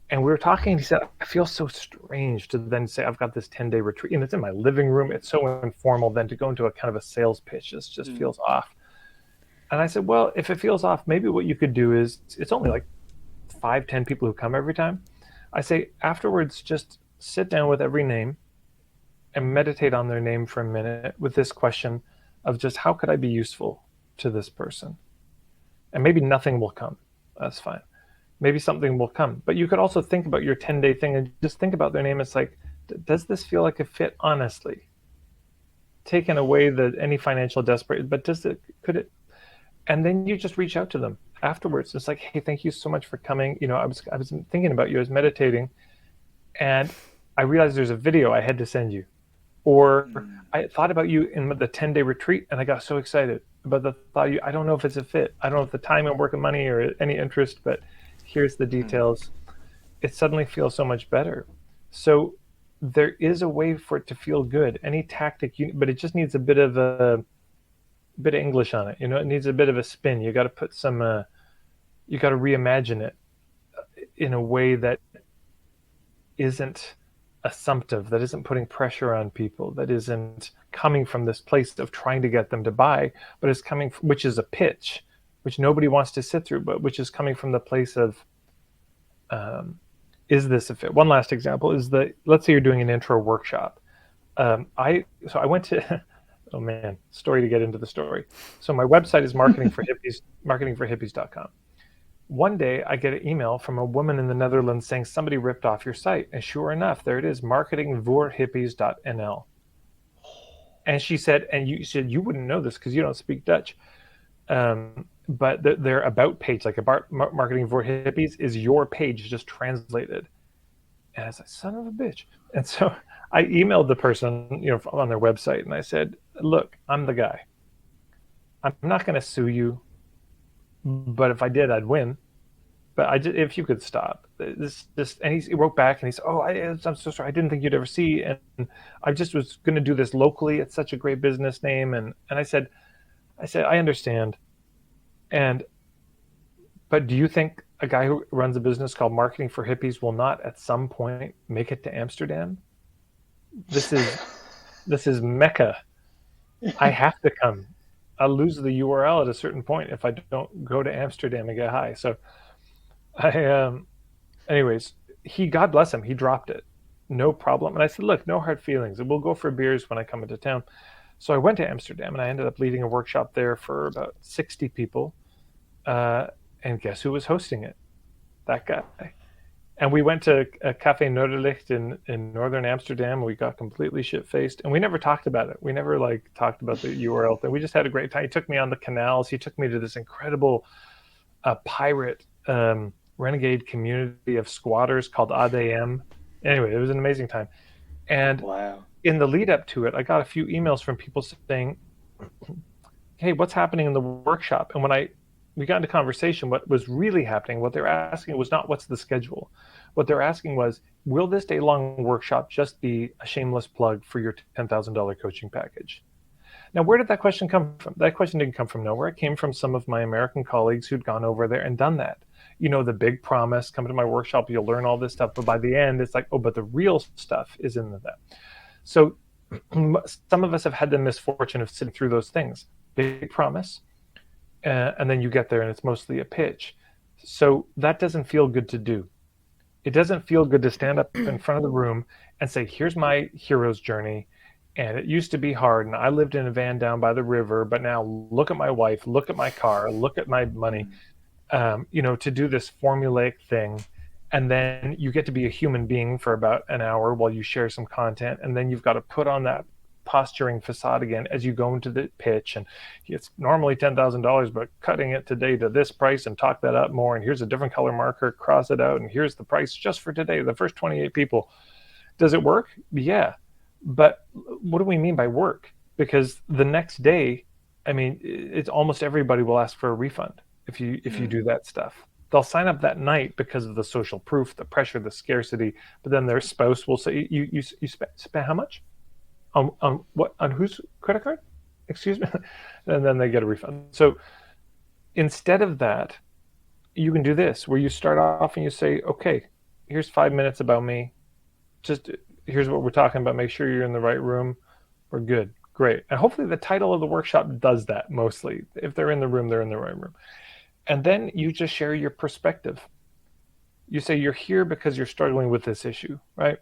And we were talking, and he said, I feel so strange to then say, I've got this 10-day retreat, and it's in my living room. It's so informal. Then to go into a kind of a sales pitch, this just feels off. And I said, well, if it feels off, maybe what you could do is, it's only like 5-10 people who come every time. I say, afterwards, just sit down with every name and meditate on their name for a minute with this question of just, how could I be useful to this person? And maybe nothing will come. That's fine. Maybe something will come. But you could also think about your 10-day thing and just think about their name. It's like, does this feel like a fit honestly? Taking away any financial desperation, but could it? And then you just reach out to them afterwards. It's like, hey, thank you so much for coming. I was thinking about you. I was meditating, and I realized there's a video I had to send you. Or I thought about you in the 10-day retreat, and I got so excited about the thought of you. I don't know if it's a fit. I don't know if the time and work and money or any interest, but here's the details. It suddenly feels so much better. So there is a way for it to feel good. Any tactic, but it just needs a bit of English on it. It needs a bit of a spin. You got to put you got to reimagine it in a way that isn't assumptive, that isn't putting pressure on people, that isn't coming from this place of trying to get them to buy, but it's coming from, which is a pitch, which nobody wants to sit through, but which is coming from the place of, is this a fit? One last example is let's say you're doing an intro workshop. I went to oh man, story to get into the story. So my website is marketing for hippies, marketingforhippies.com. One day I get an email from a woman in the Netherlands saying somebody ripped off your site. And sure enough, there it is, marketingvoorhippies.nl. And she said, and you said you wouldn't know this because you don't speak Dutch. But their about page, like marketing for hippies, is your page just translated. And I was like, son of a bitch. And so I emailed the person, on their website, and I said, look, I'm the guy. I'm not going to sue you, but if I did, I'd win. But if you could stop this, and he wrote back and he said, "Oh, I'm so sorry. I didn't think you'd ever see, and I just was going to do this locally. It's such a great business name." And I said, I understand, but do you think a guy who runs a business called Marketing for Hippies will not at some point make it to Amsterdam? This is Mecca. I have to come. I'll lose the URL at a certain point if I don't go to Amsterdam and get high. So anyways, God bless him, he dropped it. No problem. And I said, look, no hard feelings. We'll go for beers when I come into town. So I went to Amsterdam and I ended up leading a workshop there for about 60 people. And guess who was hosting it? That guy. And we went to a Café Noorderlicht in northern Amsterdam. We got completely shit-faced. And we never talked about it. We never talked about the URL thing. We just had a great time. He took me on the canals. He took me to this incredible pirate renegade community of squatters called ADM. Anyway, it was an amazing time. And wow. In the lead up to it, I got a few emails from people saying, hey, what's happening in the workshop? And when we got into conversation, what was really happening, what they're asking was not what's the schedule. What they're asking was, will this day-long workshop just be a shameless plug for your $10,000 coaching package? Now, where did that question come from? That question didn't come from nowhere. It came from some of my American colleagues who'd gone over there and done that. The big promise, come to my workshop, you'll learn all this stuff. But by the end, it's like, oh, but the real stuff is in that. So some of us have had the misfortune of sitting through those things. Big promise. And then you get there and it's mostly a pitch. So that doesn't feel good to do. It doesn't feel good to stand up in front of the room and say, here's my hero's journey. And it used to be hard. And I lived in a van down by the river. But now look at my wife, look at my car, look at my money, to do this formulaic thing. And then you get to be a human being for about an hour while you share some content. And then you've got to put on that posturing facade again as you go into the pitch. And it's normally $10,000, but cutting it today to this price and talk that up more. And here's a different color marker, cross it out. And here's the price just for today, the first 28 people. Does it work? Yeah. But what do we mean by work? Because the next day, it's almost everybody will ask for a refund if you do that stuff. They'll sign up that night because of the social proof, the pressure, the scarcity. But then their spouse will say, "You spent how much? On what? On whose credit card? Excuse me?" And then they get a refund. So instead of that, you can do this, where you start off and you say, "Okay, here's 5 minutes about me. Just here's what we're talking about. Make sure you're in the right room. We're good, great." And hopefully, the title of the workshop does that mostly. If they're in the room, they're in the right room. And then you just share your perspective. You say, you're here because you're struggling with this issue, right?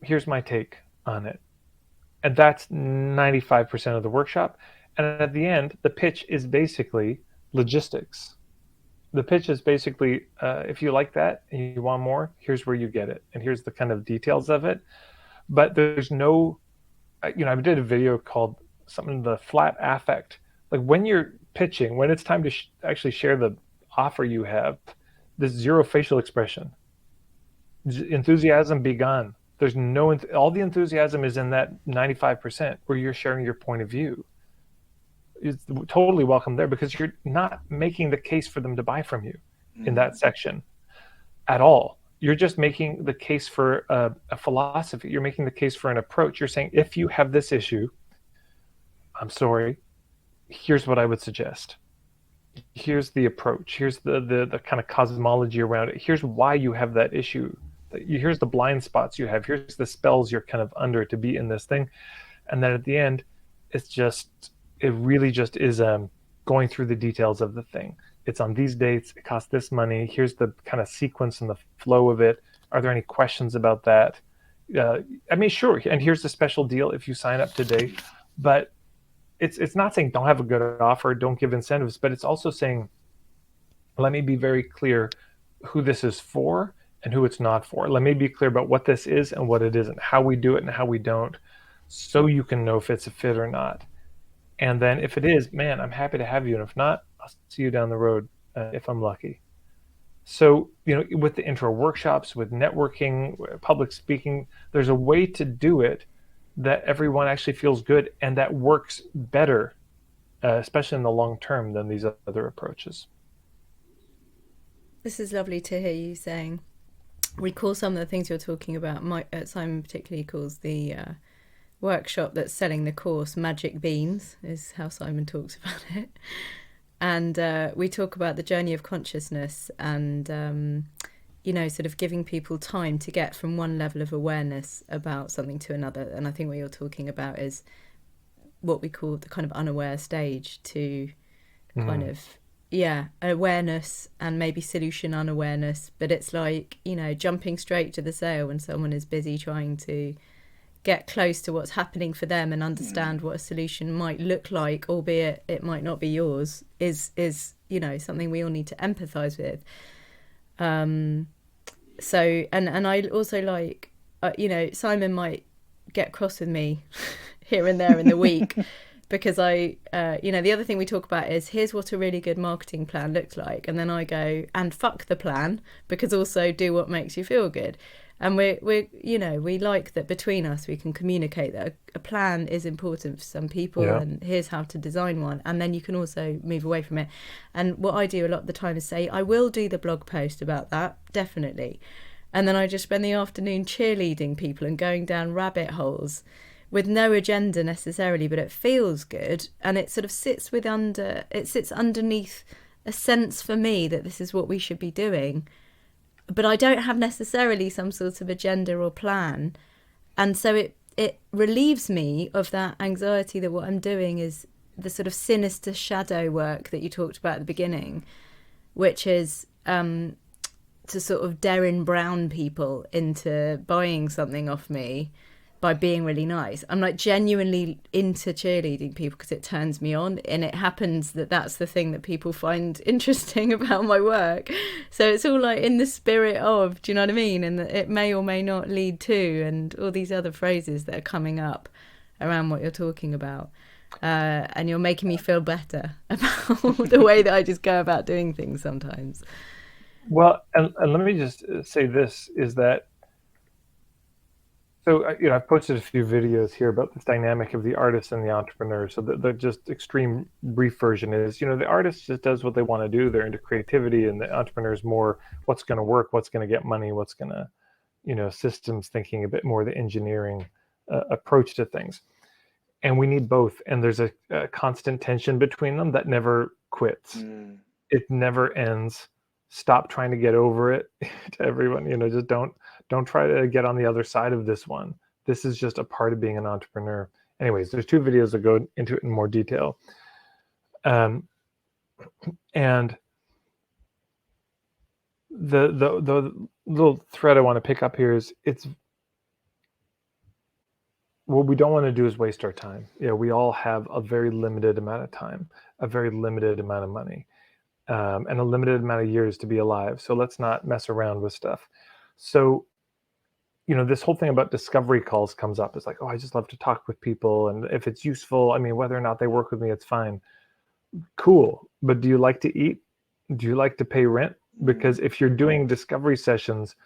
Here's my take on it. And that's 95% of the workshop. And at the end, the pitch is basically logistics. The pitch is basically, if you like that and you want more, here's where you get it. And here's the kind of details of it. But there's no, I did a video called something, the flat affect. Like when you're pitching, when it's time to actually share the offer you have, there's zero facial expression. Enthusiasm be gone. There's no, all the enthusiasm is in that 95% where you're sharing your point of view. It's totally welcome there because you're not making the case for them to buy from you in that section at all. You're just making the case for a philosophy. You're making the case for an approach. You're saying, if you have this issue, I'm sorry, here's what I would suggest. Here's the approach. Here's the kind of cosmology around it. Here's why you have that issue. Here's the blind spots you have. Here's the spells you're kind of under to be in this thing. And then at the end, it really just is going through the details of the thing. It's on these dates. It costs this money. Here's the kind of sequence and the flow of it. Are there any questions about that? I mean, sure, and here's a special deal if you sign up today, but it's not saying don't have a good offer, don't give incentives, but it's also saying, let me be very clear who this is for and who it's not for. Let me be clear about what this is and what it isn't, how we do it and how we don't, so you can know if it's a fit or not. And then if it is, man, I'm happy to have you. And if not, I'll see you down the road if I'm lucky. So, with the intro workshops, with networking, public speaking, there's a way to do it that everyone actually feels good and that works better, especially in the long term, than these other approaches. This is lovely to hear you saying. Recall some of the things you're talking about. Simon particularly calls the workshop that's selling the course Magic Beans, is how Simon talks about it. And we talk about the journey of consciousness and, sort of giving people time to get from one level of awareness about something to another. And I think what you're talking about is what we call the kind of unaware stage to kind of, awareness and maybe solution unawareness. But it's like, jumping straight to the sale when someone is busy trying to get close to what's happening for them and understand what a solution might look like, albeit it might not be yours, is something we all need to empathize with. So and I also like, Simon might get cross with me here and there in the week because the other thing we talk about is here's what a really good marketing plan looks like, and then I go and fuck the plan, because also do what makes you feel good. And we like that between us we can communicate that a plan is important for some people, and here's how to design one, and then you can also move away from it. And what I do a lot of the time is say, I will do the blog post about that, definitely. And then I just spend the afternoon cheerleading people and going down rabbit holes with no agenda necessarily, but it feels good, and it sort of sits underneath a sense for me that this is what we should be doing. But I don't have necessarily some sort of agenda or plan. And so it relieves me of that anxiety that what I'm doing is the sort of sinister shadow work that you talked about at the beginning, which is to sort of Darren Brown people into buying something off me by being really nice. I'm like genuinely into cheerleading people because it turns me on, and it happens that that's the thing that people find interesting about my work. So it's all like in the spirit of, do you know what I mean? And it may or may not lead to, and all these other phrases that are coming up around what you're talking about. And you're making me feel better about the way that I just go about doing things sometimes. Well, and let me just say this, is that, so, I've posted a few videos here about this dynamic of the artist and the entrepreneur. So the just extreme brief version is, the artist just does what they want to do. They're into creativity, and the entrepreneur is more what's going to work, what's going to get money, what's going to, systems thinking, a bit more the engineering approach to things. And we need both. And there's a constant tension between them that never quits. It never ends. Stop trying to get over it to everyone. Just don't try to get on the other side of this one. This is just a part of being an entrepreneur. Anyways, there's 2 videos that go into it in more detail. And the little thread I want to pick up here is, what we don't want to do is waste our time. We all have a very limited amount of time, a very limited amount of money, and a limited amount of years to be alive. So let's not mess around with stuff. So, this whole thing about discovery calls comes up. It's like, oh, I just love to talk with people. And if it's useful, whether or not they work with me, it's fine. Cool. But do you like to eat? Do you like to pay rent? Because if you're doing discovery sessions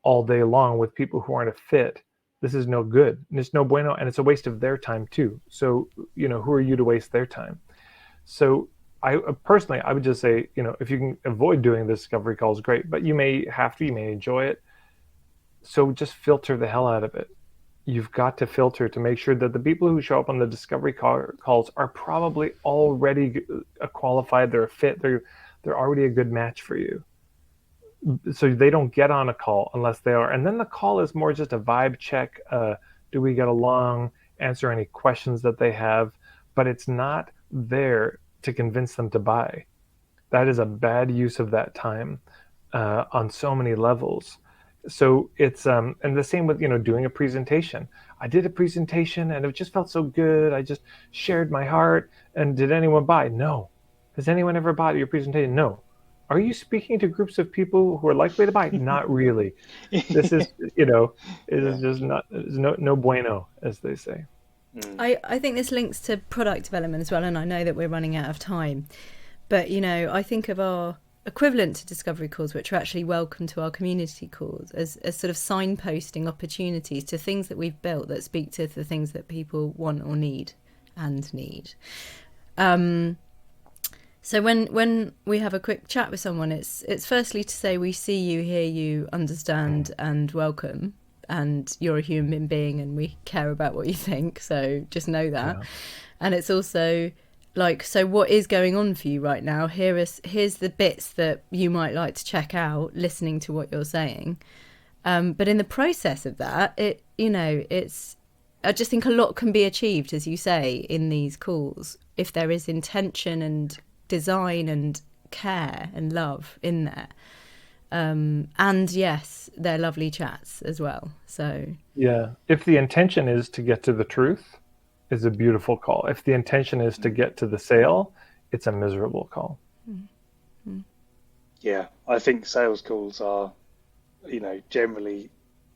all day long with people who aren't a fit, this is no good. And it's no bueno. And it's a waste of their time too. So, who are you to waste their time? So I personally, I would just say, if you can avoid doing the discovery calls, great. But you may have to, you may enjoy it. So just filter the hell out of it. You've got to filter to make sure that the people who show up on the discovery calls are probably already qualified. They're a fit. They're already a good match for you. So they don't get on a call unless they are. And then the call is more just a vibe check. Do we get along? Answer any questions that they have. But it's not there to convince them to buy. That is a bad use of that time on so many levels. So it's and the same with doing a presentation. I did a presentation and it just felt so good. I just shared my heart. And did anyone buy? No. Has anyone ever bought your presentation? No. Are you speaking to groups of people who are likely to buy? Not really. This is it is Yeah. just not, it's no bueno, as they say. Mm. I think this links to product development as well, and I know that we're running out of time. But, I think of our equivalent to discovery calls, which are actually welcome to our community calls, as sort of signposting opportunities to things that we've built that speak to the things that people want or need and need. So when we have a quick chat with someone, it's firstly to say we see you, hear you, understand, and welcome, and you're a human being, and we care about what you think. So just know that. Yeah. And it's also like, so what is going on for you right now? Here's the bits that you might like to check out, listening to what you're saying. But in the process of that, it's. I just think a lot can be achieved, as you say, in these calls if there is intention and design and care and love in there. And yes, they're lovely chats as well. So Yeah. If the intention is to get to the truth, it's a beautiful call. If the intention is to get to the sale, it's a miserable call. Yeah, I think sales calls are, generally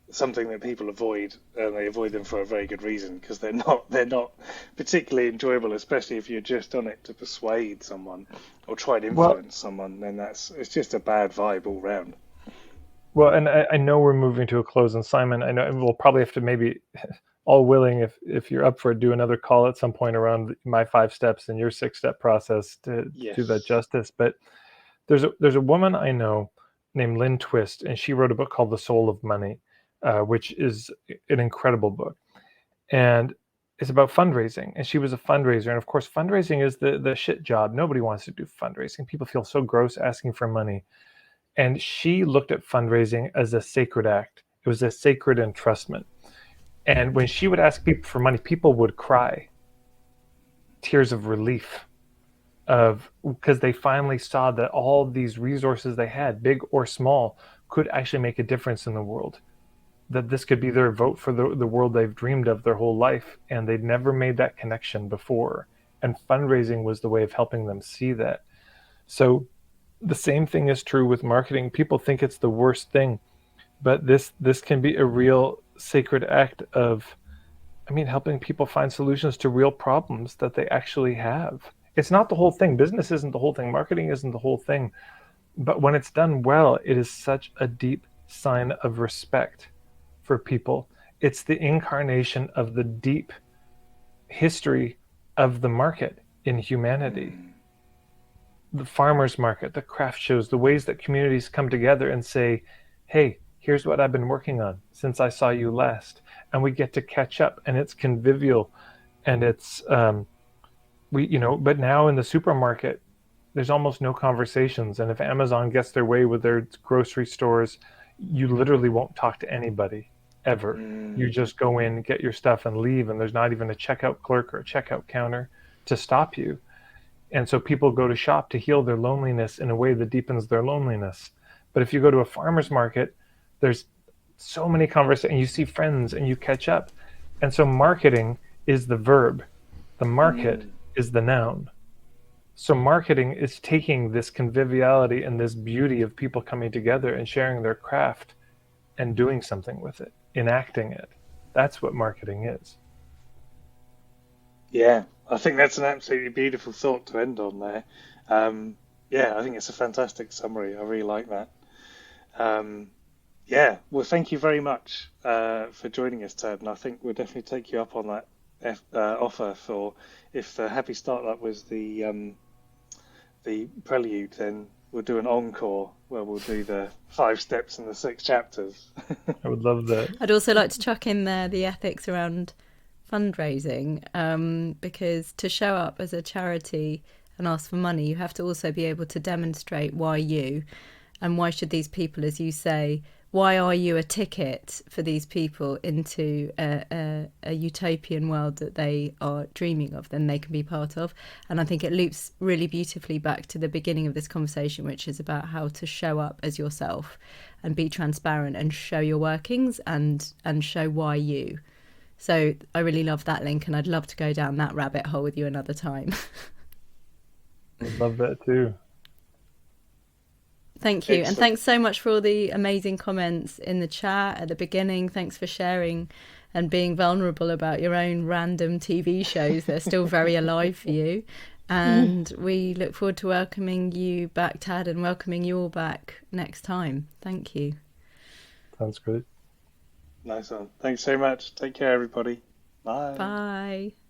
something that people avoid, and they avoid them for a very good reason because they're not particularly enjoyable, especially if you're just on it to persuade someone or try to Well, influence someone. Then it's just a bad vibe all round. and I know we're moving to a close, and Simon, I know we'll probably have to maybe, all willing, if you're up for it, do another call at some point around my 5 steps and your 6-step process to do that Yes. justice. But there's a woman I know named Lynn Twist, and she wrote a book called The Soul of Money, which is an incredible book, and it's about fundraising. And she was a fundraiser, and of course, fundraising is the shit job. Nobody wants to do fundraising. People feel so gross asking for money. And she looked at fundraising as a sacred act. It was a sacred entrustment. And when she would ask people for money, people would cry tears of relief of because they finally saw that all these resources they had, big or small, could actually make a difference in the world. That this could be their vote for the world they've dreamed of their whole life, and they'd never made that connection before. And fundraising was the way of helping them see that. So the same thing is true with marketing. People think it's the worst thing, but this can be a real sacred act of, helping people find solutions to real problems that they actually have. It's not the whole thing. Business isn't the whole thing. Marketing isn't the whole thing. But when it's done well, it is such a deep sign of respect for people. It's the incarnation of the deep history of the market in humanity. Mm. The farmers market, the craft shows, the ways that communities come together and say, hey, here's what I've been working on since I saw you last. And we get to catch up, and it's convivial, and it's, but now in the supermarket, there's almost no conversations. And if Amazon gets their way with their grocery stores, you literally won't talk to anybody ever. You Mm. just go in, get your stuff, and leave. And there's not even a checkout clerk or a checkout counter to stop you. And so people go to shop to heal their loneliness in a way that deepens their loneliness. But if you go to a farmer's market, there's so many conversations, and you see friends and you catch up. And so marketing is the verb, the market Mm. is the noun. So marketing is taking this conviviality and this beauty of people coming together and sharing their craft and doing something with it, enacting it. That's what marketing is. Yeah, I think that's an absolutely beautiful thought to end on there. Um, yeah, I think it's a fantastic summary. I really like that. Um, yeah, well, thank you very much for joining us, Ted. And I think we'll definitely take you up on that offer for if the Happy Startup was the prelude, then we'll do an encore where we'll do the 5 steps and the 6 chapters. I would love that. I'd also like to chuck in there the ethics around fundraising, because to show up as a charity and ask for money, you have to also be able to demonstrate why you, and why should these people, as you say, why are you a ticket for these people into a utopian world that they are dreaming of, then they can be part of. And I think it loops really beautifully back to the beginning of this conversation, which is about how to show up as yourself and be transparent and show your workings and show why you. So I really love that link, and I'd love to go down that rabbit hole with you another time. I love that too. Thank you. Excellent. And thanks so much for all the amazing comments in the chat at the beginning. Thanks for sharing and being vulnerable about your own random TV shows. They're still very alive for you. And we look forward to welcoming you back, Tad, and welcoming you all back next time. Thank you. Sounds great. Nice one. Thanks so much. Take care, everybody. Bye. Bye.